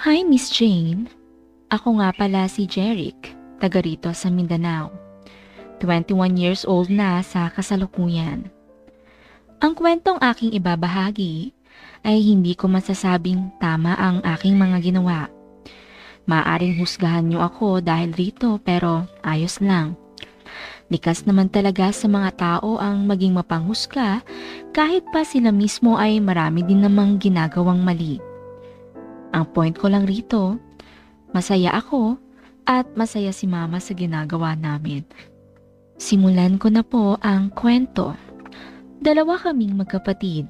Hi, Miss Jane. Ako nga pala si Jeric, taga rito sa Mindanao. 21 years old na sa kasalukuyan. Ang kwentong aking ibabahagi ay hindi ko masasabing tama ang aking mga ginawa. Maaring husgahan niyo ako dahil rito pero ayos lang. Likas naman talaga sa mga tao ang maging mapanghusga kahit pa sila mismo ay marami din namang ginagawang mali. Ang point ko lang rito, masaya ako at masaya si Mama sa ginagawa namin. Simulan ko na po ang kwento. Dalawa kaming magkapatid.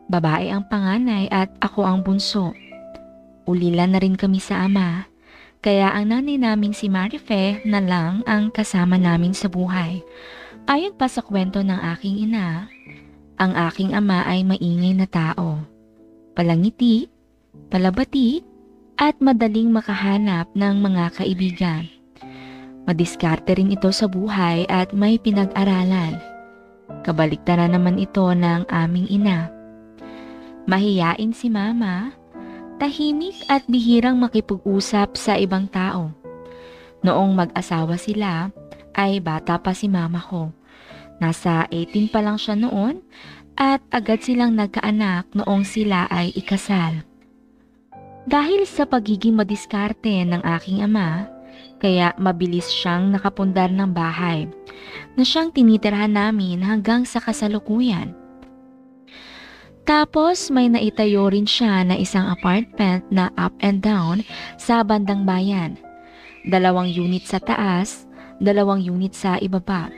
Babae ang panganay at ako ang bunso. Ulila na rin kami sa ama, kaya ang nanay naming si Marife na lang ang kasama namin sa buhay. Ayon pa sa kwento ng aking ina, ang aking ama ay maingay na tao. Palangiti, palabati, at madaling makahanap ng mga kaibigan. Madiskarte rin ito sa buhay at may pinag-aralan. Kabaliktaran naman ito ng aming ina. Mahiyain si Mama, tahimik at bihirang makipag-usap sa ibang tao. Noong mag-asawa sila, ay bata pa si Mama ko. Nasa 18 pa lang siya noon at agad silang nagkaanak noong sila ay ikasal. Dahil sa pagiging madiskarte ng aking ama, kaya mabilis siyang nakapundar ng bahay na siyang tinitirhan namin hanggang sa kasalukuyan. Tapos may naitayo rin siya na isang apartment na up and down sa bandang bayan. 2 unit sa taas, 2 unit sa ibaba.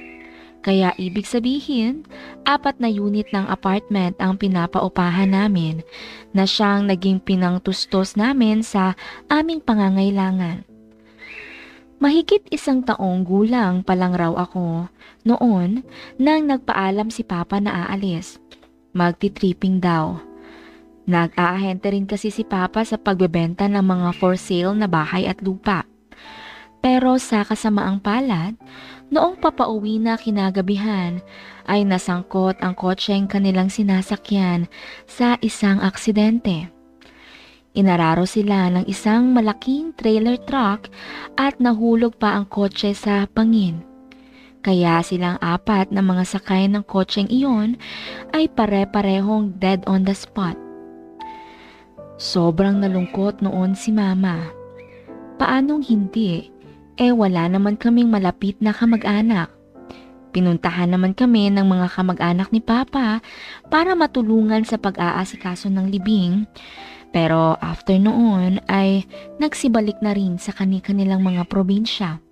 Kaya ibig sabihin, 4 na unit ng apartment ang pinapaupahan namin na siyang naging pinangtustos namin sa aming pangangailangan. Mahigit 1 taong gulang pa lang raw ako noon nang nagpaalam si Papa na aalis. Magti-tripping daw. Nag-aahente rin kasi si Papa sa pagbebenta ng mga for sale na bahay at lupa. Pero sa kasamaang palad, noong papauwi na kinagabihan ay nasangkot ang kotseng kanilang sinasakyan sa isang aksidente. Inararo sila ng isang malaking trailer truck at nahulog pa ang kotse sa bangin. Kaya silang 4 na mga sakay ng kotseng iyon ay pare-parehong dead on the spot. Sobrang nalungkot noon si Mama. Paanong hindi? Wala naman kaming malapit na kamag-anak. Pinuntahan naman kami ng mga kamag-anak ni Papa para matulungan sa pag-aasikaso ng libing. Pero after noon ay nagsibalik na rin sa kanilang mga probinsya.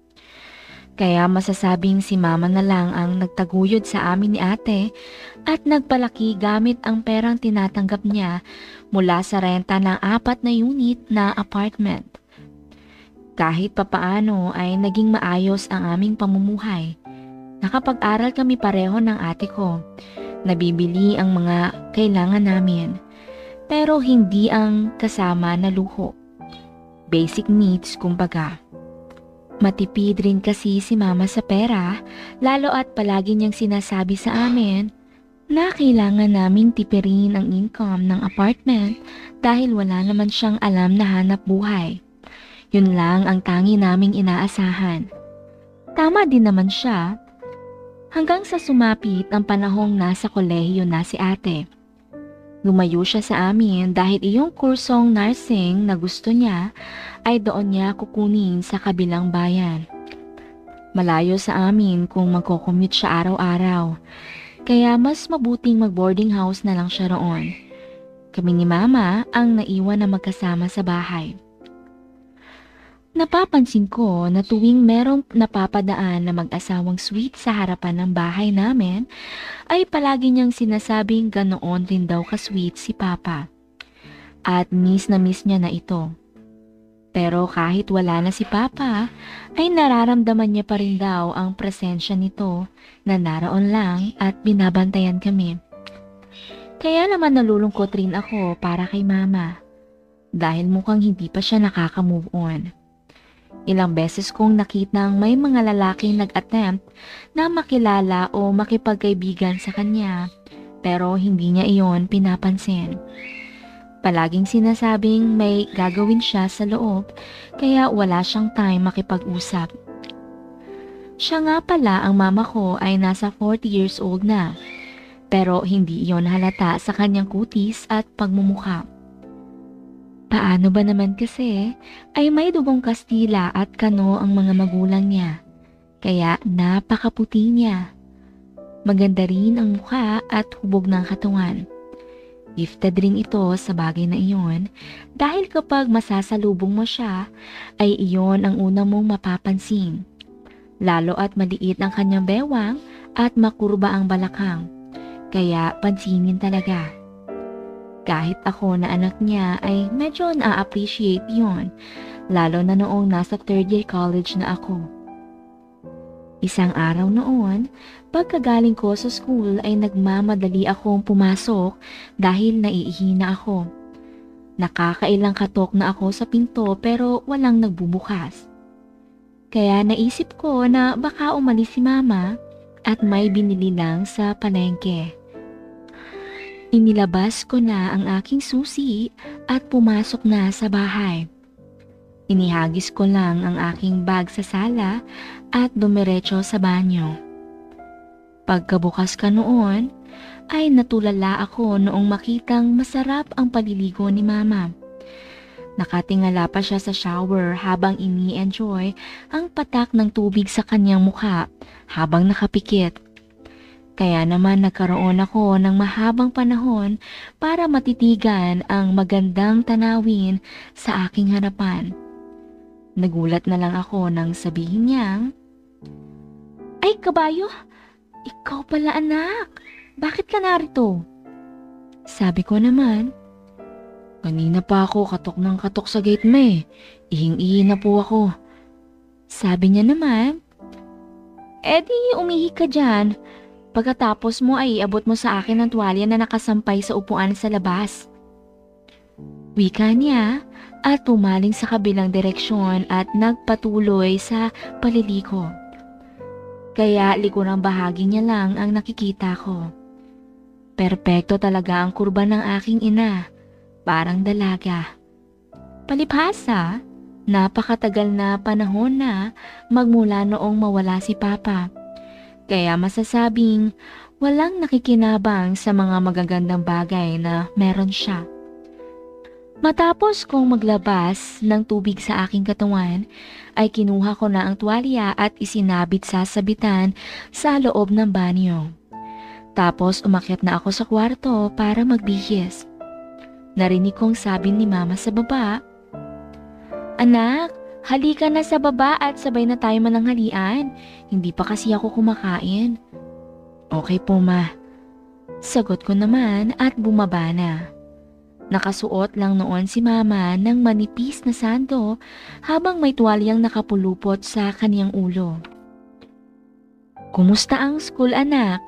Kaya masasabing si Mama na lang ang nagtaguyod sa amin ni Ate at nagpalaki gamit ang perang tinatanggap niya mula sa renta ng 4 na unit na apartment. Kahit papaano ay naging maayos ang aming pamumuhay. Nakapag-aral kami pareho ng ate ko. Nabibili ang mga kailangan namin. Pero hindi ang kasama na luho. Basic needs kumbaga. Matipid rin kasi si Mama sa pera, lalo at palagi niyang sinasabi sa amin na kailangan naming tipirin ang income ng apartment dahil wala naman siyang alam na hanap buhay. Yun lang ang tangi naming inaasahan. Tama din naman siya. Hanggang sa sumapit ang panahong nasa kolehiyo na si Ate. Lumayo siya sa amin dahil iyong kursong nursing na gusto niya ay doon niya kukunin sa kabilang bayan. Malayo sa amin kung magko-commute siya araw-araw, kaya mas mabuting mag-boarding house na lang siya roon. Kami ni Mama ang naiwan na magkasama sa bahay. Napapansin ko na tuwing merong napapadaan na mag-asawang sweet sa harapan ng bahay namin, ay palagi niyang sinasabing ganoon rin daw ka-sweet si Papa. At miss na miss niya na ito. Pero kahit wala na si Papa, ay nararamdaman niya pa rin daw ang presensya nito na naroon lang at binabantayan kami. Kaya naman nalulungkot rin ako para kay Mama, dahil mukhang hindi pa siya nakaka-move on. Ilang beses kong nakitang may mga lalaking nag-attempt na makilala o makipagkaibigan sa kanya, pero hindi niya iyon pinapansin. Palaging sinasabing may gagawin siya sa loob kaya wala siyang time makipag-usap. Siya nga pala ang mama ko ay nasa 40 years old na, pero hindi iyon halata sa kanyang kutis at pagmumukha. Paano ba naman kasi ay may dugong Kastila at Kano ang mga magulang niya, kaya napakaputi niya. Maganda rin ang mukha at hubog ng katawan. Gifted rin ito sa bagay na iyon dahil kapag masasalubong mo siya ay iyon ang una mong mapapansin. Lalo at maliit ang kanyang bewang at makurba ang balakang, kaya pansinin talaga. Kahit ako na anak niya ay medyo na-appreciate yon, lalo na noong nasa 3rd year college na ako. Isang araw noon, pagkagaling ko sa school ay nagmamadali akong pumasok dahil naiihina ako. Nakakailang katok na ako sa pinto pero walang nagbubukas. Kaya naisip ko na baka umalis si mama at may binili lang sa palengke. Inilabas ko na ang aking susi at pumasok na sa bahay. Inihagis ko lang ang aking bag sa sala at dumiretso sa banyo. Pagkabukas ka noon, ay natulala ako noong makitang masarap ang paliligo ni mama. Nakatingala pa siya sa shower habang ini-enjoy ang patak ng tubig sa kanyang mukha habang nakapikit. Kaya naman nagkaroon ako ng mahabang panahon para matitigan ang magandang tanawin sa aking harapan. Nagulat na lang ako nang sabihin niyang, "Ay, kabayo! Ikaw pala anak! Bakit ka narito?" Sabi ko naman, "Kanina pa ako katok ng katok sa gate mo eh. Ihing-ihi na po ako." Sabi niya naman, "Di umihi ka dyan. Pagkatapos mo ay iabot mo sa akin ang tuwalya na nakasampay sa upuan sa labas." Wika niya at pumaling sa kabilang direksyon at nagpatuloy sa paliligo. Kaya likurang bahagi niya lang ang nakikita ko. Perpekto talaga ang kurba ng aking ina, parang dalaga. Palibhasa, napakatagal na panahon na magmula noong mawala si Papa. Kaya masasabing walang nakikinabang sa mga magagandang bagay na meron siya. Matapos kong maglabas ng tubig sa aking katawan, ay kinuha ko na ang tuwalya at isinabit sa sabitan sa loob ng banyo. Tapos umakyat na ako sa kwarto para magbihis. Narinig kong sabi ni mama sa baba, "Anak, halika na sa baba at sabay na tayo mananghalian. Hindi pa kasi ako kumakain." "Okay po ma." Sagot ko naman at bumaba na. Nakasuot lang noon si mama ng manipis na sando habang may tuwalyang nakapulupot sa kaniyang ulo. "Kumusta ang school anak?"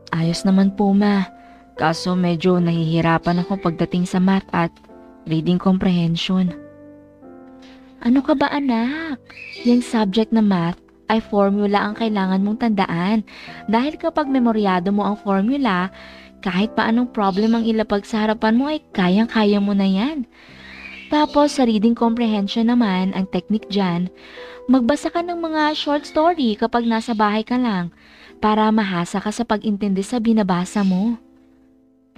"Ayos naman po ma, kaso medyo nahihirapan ako pagdating sa math at reading comprehension." "Ano ka ba anak? Yung subject na math ay formula ang kailangan mong tandaan dahil kapag memoryado mo ang formula, kahit pa anong problem ang ilapag sa harapan mo ay kayang-kaya mo na yan. Tapos sa reading comprehension naman, ang technique dyan, magbasa ka ng mga short story kapag nasa bahay ka lang para mahasa ka sa pag-intindi sa binabasa mo."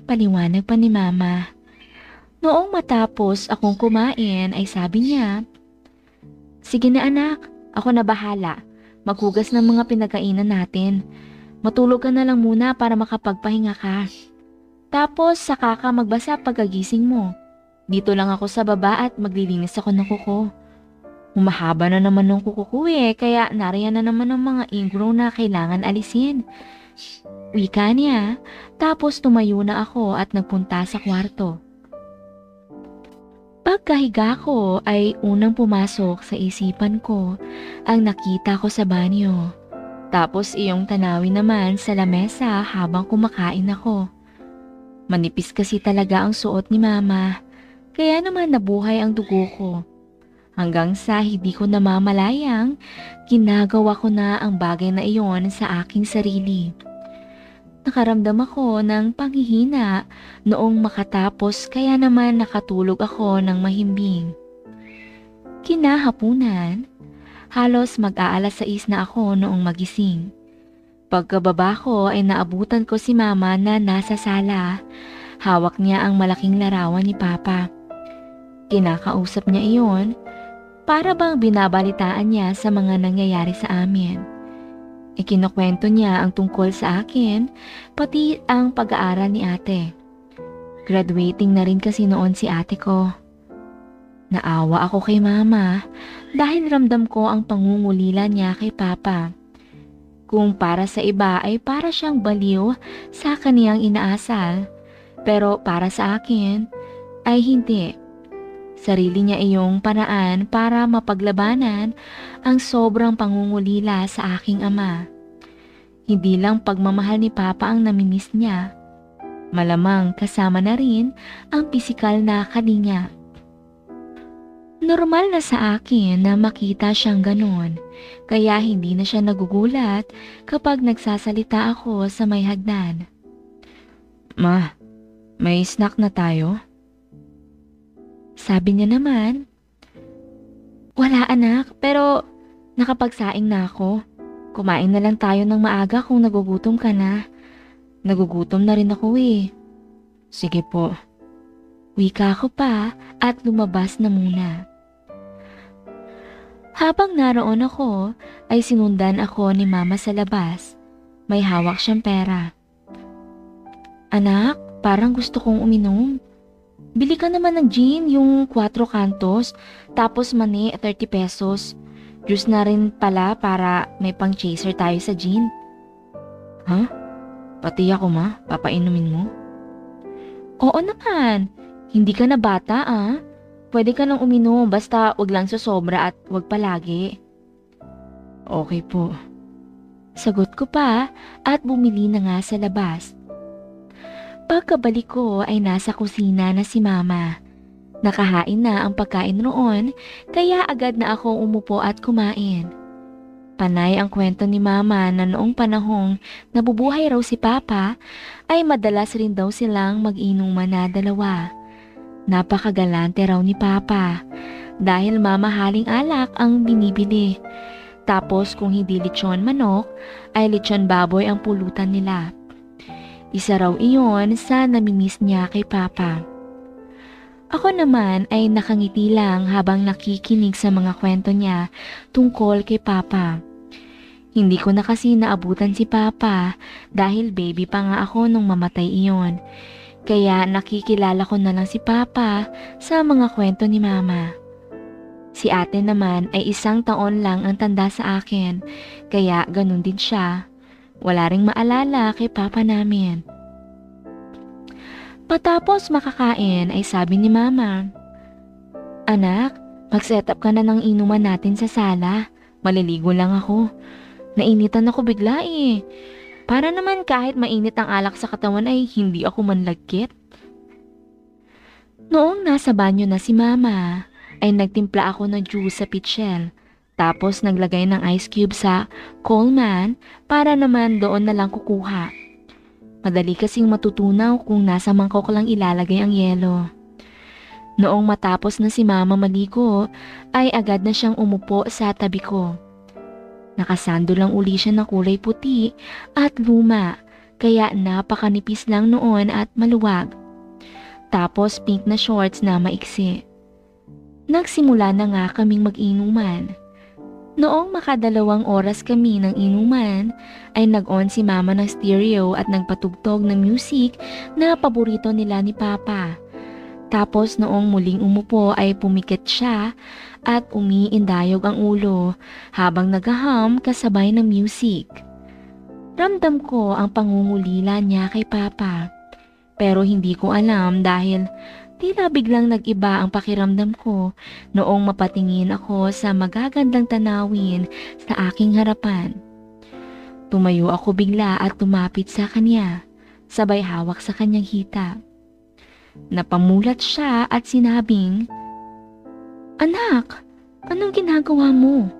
Paliwanag pa ni mama. Noong matapos akong kumain ay sabi niya, "Sige na anak, ako na bahala. Maghugas ng mga pinagkainan natin. Matulog ka na lang muna para makapagpahinga ka. Tapos saka ka magbasa pagkagising mo. Dito lang ako sa baba at maglilinis ako ng kuko. Humahaba na naman ng kuko ko kaya nariyan na naman ang mga ingrow na kailangan alisin." Wika niya, tapos tumayo na ako at nagpunta sa kwarto. Pagkahiga ko ay unang pumasok sa isipan ko ang nakita ko sa banyo. Tapos iyong tanawin naman sa lamesa habang kumakain ako. Manipis kasi talaga ang suot ni mama, kaya naman nabuhay ang dugo ko. Hanggang sa hindi ko namamalayang, ginagawa ko na ang bagay na iyon sa aking sarili. nakaramdam ako ng panghihina noong makatapos kaya naman nakatulog ako ng mahimbing. Kinahapunan, halos mag-aalas 6 na ako noong magising. Pagkababa ko ay naabutan ko si Mama na nasa sala. Hawak niya ang malaking larawan ni Papa. Kinakausap niya iyon para bang binabalitaan niya sa mga nangyayari sa amin. Ikinukwento niya ang tungkol sa akin, pati ang pag-aaral ni ate. Graduating na rin kasi noon si ate ko. Naawa ako kay Mama dahil ramdam ko ang pangungulila niya kay Papa. Kung para sa iba ay para siyang baliw sa kaniyang inaasal, pero para sa akin ay hindi. Sarili niya iyong paraan para mapaglabanan ang sobrang pangungulila sa aking ama. Hindi lang pagmamahal ni Papa ang namimiss niya. Malamang kasama na rin ang pisikal na kalinga. Normal na sa akin na makita siyang ganon, kaya hindi na siya nagugulat kapag nagsasalita ako sa may hagdan. Ma, may snack na tayo? Sabi niya naman, wala anak, pero nakapagsaing na ako. Kumain na lang tayo ng maaga kung nagugutom ka na. Nagugutom na rin ako eh. Sige po. Wika ko pa at lumabas na muna. Habang naroon ako, ay sinundan ako ni Mama sa labas. May hawak siyang pera. Anak, parang gusto kong uminom. Bili ka naman ng gin, yung 4 kantos, tapos mani 30 pesos. Juice na rin pala para may pang chaser tayo sa gin. Ha? Pati ako ma, papainumin mo? Oo naman, hindi ka na bata ah. Pwede ka nang uminom basta wag lang sosobra at wag palagi. Okay po. Sagot ko pa at bumili na nga sa labas. Pagkabalik ko ay nasa kusina na si Mama. Nakahain na ang pagkain roon kaya agad na ako umupo at kumain. Panay ang kwento ni Mama na noong panahong nabubuhay raw si Papa ay madalas rin daw silang mag-inuman na dalawa. Napakagalante raw ni Papa dahil mamahaling alak ang binibili. Tapos kung hindi lechon manok ay lechon baboy ang pulutan nila. Isa raw iyon sa namimiss niya kay Papa. Ako naman ay nakangiti lang habang nakikinig sa mga kwento niya tungkol kay Papa. Hindi ko na kasi naabutan si Papa dahil baby pa nga ako nung mamatay iyon. Kaya nakikilala ko na lang si Papa sa mga kwento ni Mama. Si ate naman ay 1 taon lang ang tanda sa akin, kaya ganun din siya. Wala ring maalala kay Papa namin. Patapos makakain ay sabi ni Mama, Anak, mag-set up ka na ng inuman natin sa sala. Maliligo lang ako. Nainitan ako bigla eh. Para naman kahit mainit ang alak sa katawan ay hindi ako manlagkit. Noong nasa banyo na si Mama, ay nagtimpla ako ng juice sa pitchel. Tapos naglagay ng ice cube sa Coleman para naman doon na lang kukuha. Madali kasing matutunaw kung nasa mangkok lang ilalagay ang yelo. Noong matapos na si Mama maligo, ay agad na siyang umupo sa tabi ko. Nakasando lang uli siya ng kulay puti at luma, kaya napakanipis lang noon at maluwag. Tapos pink na shorts na maiksi. Nagsimula na nga kaming mag-inuman. Noong makadalawang oras kami ng inuman, ay nag-on si Mama ng stereo at nagpatugtog ng music na paborito nila ni Papa. Tapos noong muling umupo ay pumikit siya at umiindayog ang ulo habang nagaham kasabay ng music. Ramdam ko ang pangungulila niya kay Papa, pero hindi ko alam dahil tila biglang nag-iba ang pakiramdam ko noong mapatingin ako sa magagandang tanawin sa aking harapan. Tumayo ako bigla at tumapit sa kanya, sabay hawak sa kanyang hita. Napamulat siya at sinabing, Anak, anong ginagawa mo?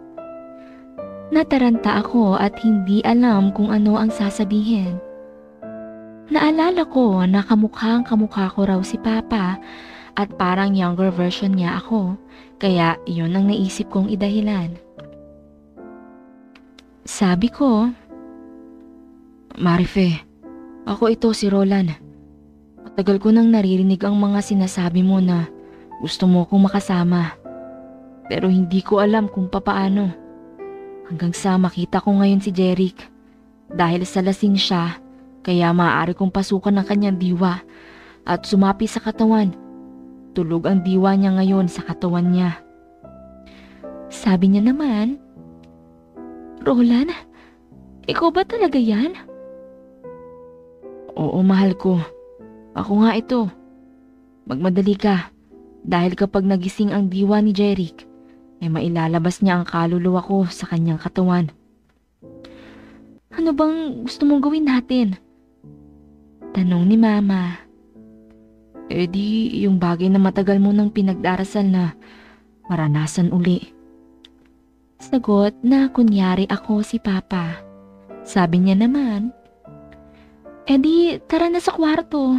Nataranta ako at hindi alam kung ano ang sasabihin. Naalala ko na kamukhang kamukha ko raw si Papa at parang younger version niya ako, kaya iyon ang naisip kong idahilan. Sabi ko, Marife, ako ito si Roland. Matagal ko nang naririnig ang mga sinasabi mo na gusto mo kong makasama. Pero hindi ko alam kung papaano. Hanggang sa makita ko ngayon si Jeric. Dahil sa lasing siya, kaya maaari kong pasukan ng kanyang diwa at sumapi sa katawan. Tulog ang diwa niya ngayon sa katawan niya. Sabi niya naman, Roland, ikaw ba talaga yan? Oo, mahal ko. Ako nga ito. Magmadali ka. Dahil kapag nagising ang diwa ni Jeric, ay mailalabas niya ang kaluluwa ko sa kanyang katawan. Ano bang gusto mong gawin natin? Tanong ni Mama. Eh di, yung bagay na matagal mo nang pinagdarasal na maranasan uli. Sagot na kunyari ako si Papa. Sabi niya naman, eh di, tara na sa kwarto.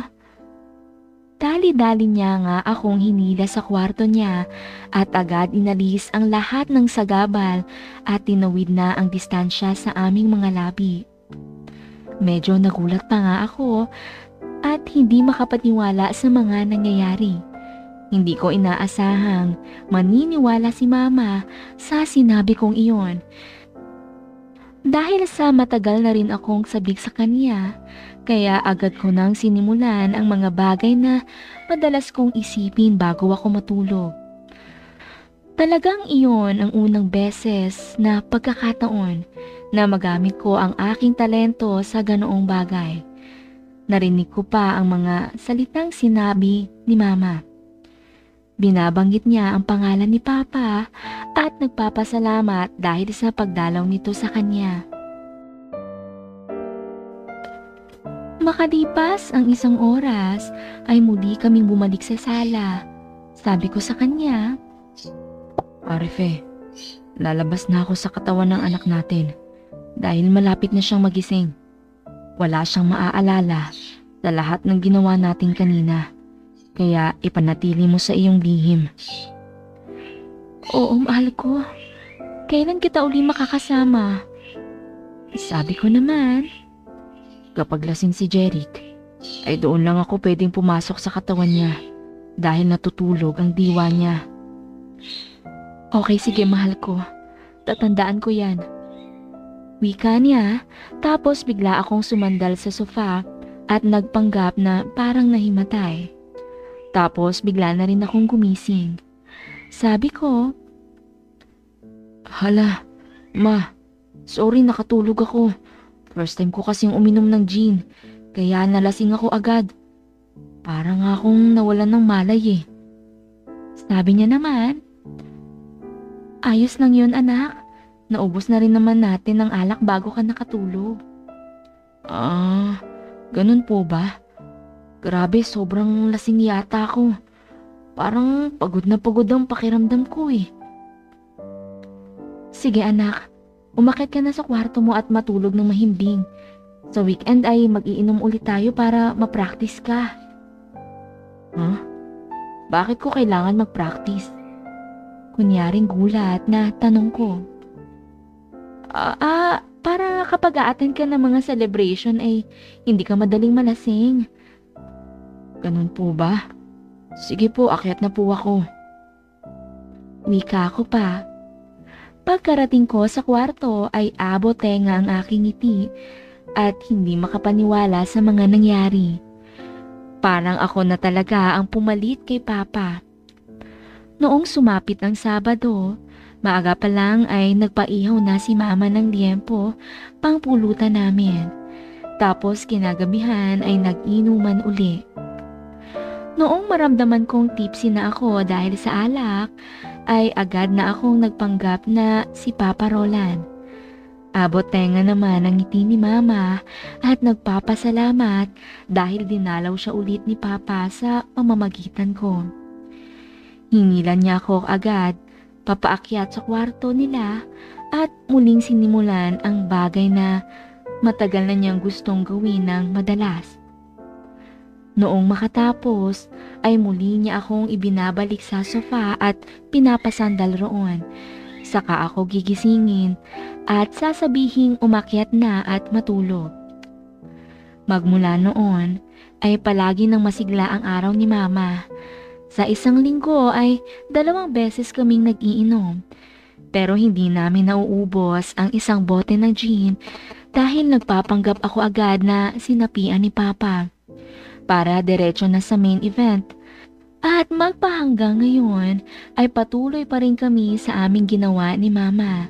Dali-dali niya nga akong hinila sa kwarto niya at agad inalis ang lahat ng sagabal at tinawid na ang distansya sa aming mga labi. Medyo nagulat pa nga ako at hindi makapaniwala sa mga nangyayari. Hindi ko inaasahang maniniwala si Mama sa sinabi kong iyon. Dahil sa matagal na rin akong sabik sa kanya, kaya agad ko nang sinimulan ang mga bagay na madalas kong isipin bago ako matulog. Talagang iyon ang unang beses na pagkakataon na magamit ko ang aking talento sa ganoong bagay. Narinig ko pa ang mga salitang sinabi ni Mama. Binabanggit niya ang pangalan ni Papa at nagpapasalamat dahil sa pagdalaw nito sa kanya. Makalipas ang isang oras ay muli kaming bumalik sa sala. Sabi ko sa kanya, Arife, lalabas na ako sa katawan ng anak natin dahil malapit na siyang magising. Wala siyang maaalala sa lahat ng ginawa natin kanina. Kaya ipanatili mo sa iyong lihim. Oo, mahal ko. Kailan kita uli makakasama? Sabi ko naman, kapag lasing si Jeric, ay doon lang ako pwedeng pumasok sa katawan niya dahil natutulog ang diwa niya. Okay, sige mahal ko. Tatandaan ko yan. Wika niya, tapos bigla akong sumandal sa sofa at nagpanggap na parang nahimatay. Tapos bigla na rin akong gumising. Sabi ko, Hala, Ma, sorry nakatulog ako. First time ko kasing uminom ng gin, kaya nalasing ako agad. Parang akong nawalan ng malay eh. Sabi niya naman, ayos lang yun anak. Naubos na rin naman natin ng alak bago ka nakatulog. Ganun po ba? Grabe, sobrang lasing yata ako. Parang pagod na pagod ang pakiramdam ko eh. Sige anak, umakyat ka na sa kwarto mo at matulog ng mahimbing. Sa weekend ay mag-iinom ulit tayo para ma-practice ka. Huh? Bakit ko kailangan mag-practice? Kunyaring gulat na tanong ko. Para kapag a-attend ka ng mga celebration ay hindi ka madaling malasing. Ganun po ba? Sige po, akyat na po ako. Wika ko pa. Pagkarating ko sa kwarto ay abot tenga ang aking ngiti at hindi makapaniwala sa mga nangyari. Parang ako na talaga ang pumalit kay Papa. Noong sumapit ang Sabado, maaga pa lang ay nagpaihaw na si Mama ng liempo pang pulutan namin. Tapos kinagabihan ay nag-inuman uli. Noong maramdaman kong tipsy na ako dahil sa alak, ay agad na akong nagpanggap na si Papa Roland. Abot tenga naman ang ngiti ni Mama at nagpapasalamat dahil dinalaw siya ulit ni Papa sa pamamagitan ko. Hingilan niya ako agad, papaakyat sa kwarto nila at muling sinimulan ang bagay na matagal na niyang gustong gawin ng madalas. Noong makatapos, ay muli niya akong ibinabalik sa sofa at pinapasandal roon. Saka ako gigisingin at sasabihing umakyat na at matulog. Magmula noon ay palagi nang masigla ang araw ni Mama. Sa isang linggo ay 2 beses kaming nag-iinom. Pero hindi namin nauubos ang isang bote ng gin dahil nagpapanggap ako agad na sinapian ni Papa para diretso na sa main event. At magpahanggang ngayon ay patuloy pa rin kami sa aming ginawa ni Mama.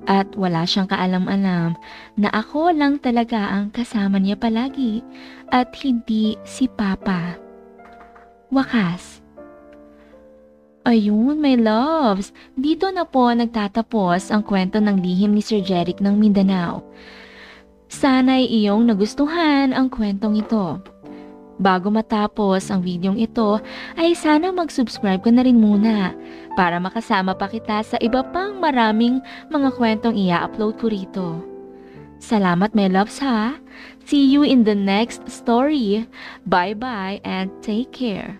At wala siyang kaalam-alam na ako lang talaga ang kasama niya palagi at hindi si Papa. Wakas. Ayun, my loves. Dito na po nagtatapos ang kwento ng lihim ni Sir Jeric ng Mindanao. Sana'y iyong nagustuhan ang kwentong ito. Bago matapos ang videong ito, ay sana mag-subscribe ka na rin muna para makasama pa kita sa iba pang maraming mga kwentong i-upload ko rito. Salamat my loves ha! See you in the next story. Bye-bye and take care!